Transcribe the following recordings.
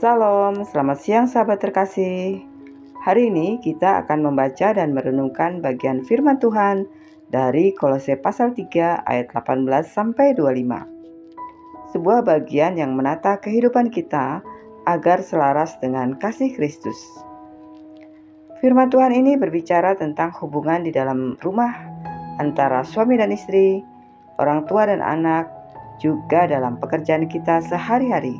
Salam, selamat siang sahabat terkasih. Hari ini kita akan membaca dan merenungkan bagian firman Tuhan dari Kolose pasal 3 ayat 18 sampai 25. Sebuah bagian yang menata kehidupan kita agar selaras dengan kasih Kristus. Firman Tuhan ini berbicara tentang hubungan di dalam rumah antara suami dan istri, orang tua dan anak, juga dalam pekerjaan kita sehari-hari.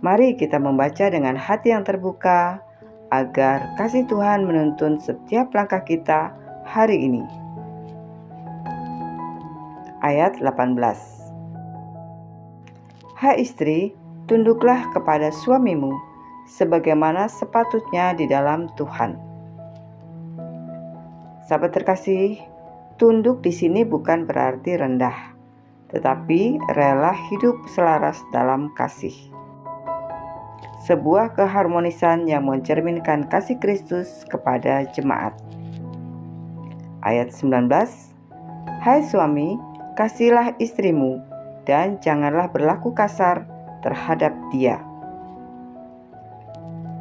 Mari kita membaca dengan hati yang terbuka agar kasih Tuhan menuntun setiap langkah kita hari ini. Ayat 18. Hai istri, tunduklah kepada suamimu sebagaimana sepatutnya di dalam Tuhan. Sahabat terkasih, tunduk di sini bukan berarti rendah, tetapi rela hidup selaras dalam kasih. Sebuah keharmonisan yang mencerminkan kasih Kristus kepada jemaat. Ayat 19. Hai suami, kasihilah istrimu dan janganlah berlaku kasar terhadap dia.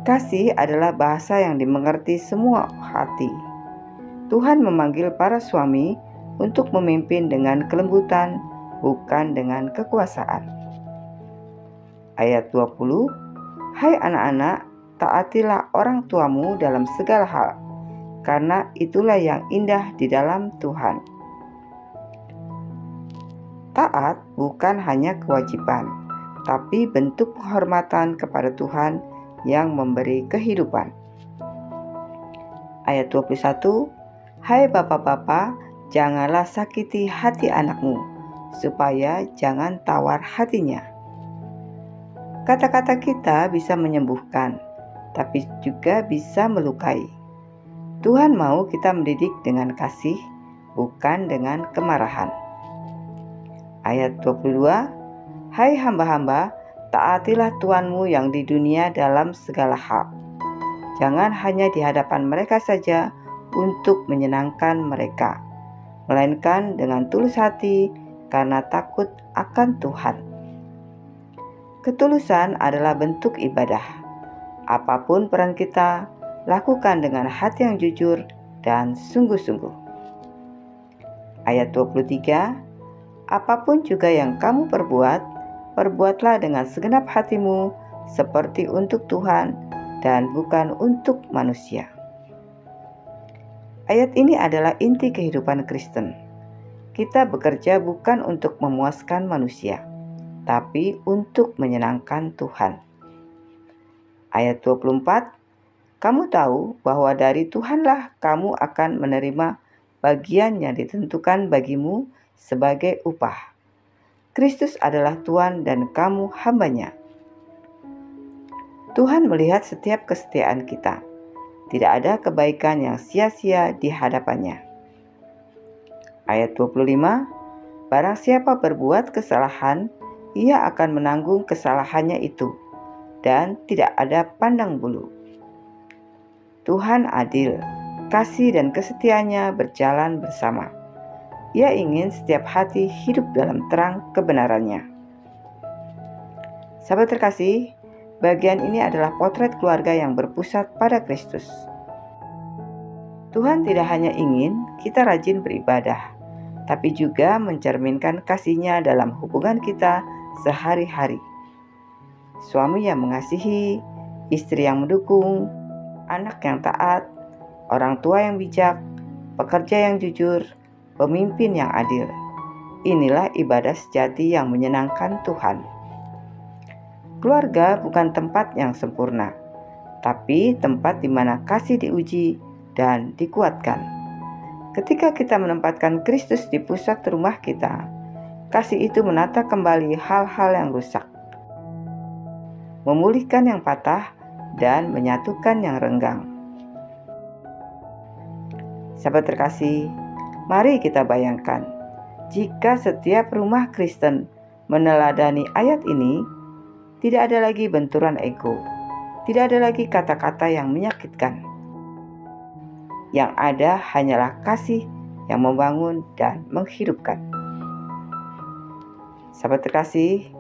Kasih adalah bahasa yang dimengerti semua hati. Tuhan memanggil para suami untuk memimpin dengan kelembutan, bukan dengan kekuasaan. Ayat 20. Hai anak-anak, taatilah orang tuamu dalam segala hal, karena itulah yang indah di dalam Tuhan. Taat bukan hanya kewajiban, tapi bentuk penghormatan kepada Tuhan yang memberi kehidupan. Ayat 21, Hai bapak-bapak, janganlah sakiti hati anakmu, supaya jangan tawar hatinya. Kata-kata kita bisa menyembuhkan, tapi juga bisa melukai. Tuhan mau kita mendidik dengan kasih, bukan dengan kemarahan. Ayat 22, Hai hamba-hamba, taatilah Tuhanmu yang di dunia dalam segala hal. Jangan hanya di hadapan mereka saja untuk menyenangkan mereka, melainkan dengan tulus hati karena takut akan Tuhan. Ketulusan adalah bentuk ibadah. Apapun peran kita, lakukan dengan hati yang jujur dan sungguh-sungguh. Ayat 23, Apapun juga yang kamu perbuat, perbuatlah dengan segenap hatimu seperti untuk Tuhan dan bukan untuk manusia. Ayat ini adalah inti kehidupan Kristen. Kita bekerja bukan untuk memuaskan manusia, tapi untuk menyenangkan Tuhan. Ayat 24, Kamu tahu bahwa dari Tuhanlah kamu akan menerima bagian yang ditentukan bagimu sebagai upah. Kristus adalah Tuhan dan kamu hambanya. Tuhan melihat setiap kesetiaan kita. Tidak ada kebaikan yang sia-sia di hadapannya. Ayat 25, Barang siapa berbuat kesalahan, ia akan menanggung kesalahannya itu, dan tidak ada pandang bulu. Tuhan adil, kasih dan kesetiaannya berjalan bersama. Ia ingin setiap hati hidup dalam terang kebenarannya. Sahabat terkasih, bagian ini adalah potret keluarga yang berpusat pada Kristus. Tuhan tidak hanya ingin kita rajin beribadah, tapi juga mencerminkan kasih-Nya dalam hubungan kita sehari-hari. Suami yang mengasihi, istri yang mendukung, anak yang taat, orang tua yang bijak, pekerja yang jujur, pemimpin yang adil. Inilah ibadah sejati yang menyenangkan Tuhan. Keluarga bukan tempat yang sempurna, tapi tempat di mana kasih diuji dan dikuatkan. Ketika kita menempatkan Kristus di pusat rumah kita, kasih itu menata kembali hal-hal yang rusak, memulihkan yang patah, dan menyatukan yang renggang. Sahabat terkasih, mari kita bayangkan, jika setiap rumah Kristen meneladani ayat ini, tidak ada lagi benturan ego, tidak ada lagi kata-kata yang menyakitkan. Yang ada hanyalah kasih yang membangun dan menghidupkan. Sahabat terkasih,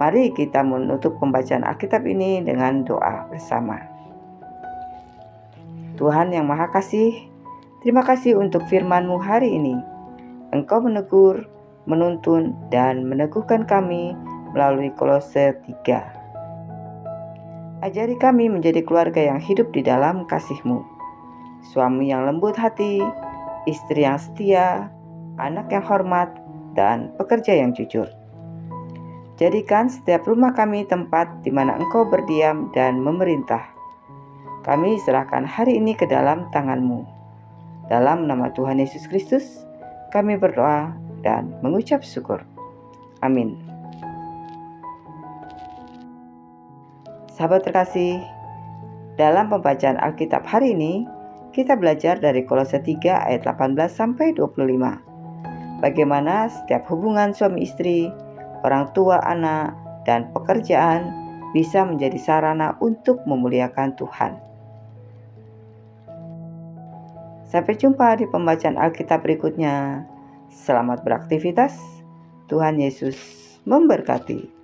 Mari kita menutup pembacaan Alkitab ini dengan doa bersama. Tuhan yang Maha Kasih, terima kasih untuk firman-Mu hari ini. Engkau menegur, menuntun, dan meneguhkan kami melalui Kolose 3. Ajari kami menjadi keluarga yang hidup di dalam kasih-Mu. Suami yang lembut hati, istri yang setia, anak yang hormat, dan pekerja yang jujur. Jadikan setiap rumah kami tempat di mana Engkau berdiam dan memerintah. Kami serahkan hari ini ke dalam tangan-Mu. Dalam nama Tuhan Yesus Kristus, kami berdoa dan mengucap syukur. Amin. Sahabat terkasih, dalam pembacaan Alkitab hari ini, kita belajar dari Kolose 3 ayat 18-25. Bagaimana setiap hubungan suami istri, orang tua anak, dan pekerjaan bisa menjadi sarana untuk memuliakan Tuhan. Sampai jumpa di pembacaan Alkitab berikutnya. Selamat beraktivitas. Tuhan Yesus memberkati.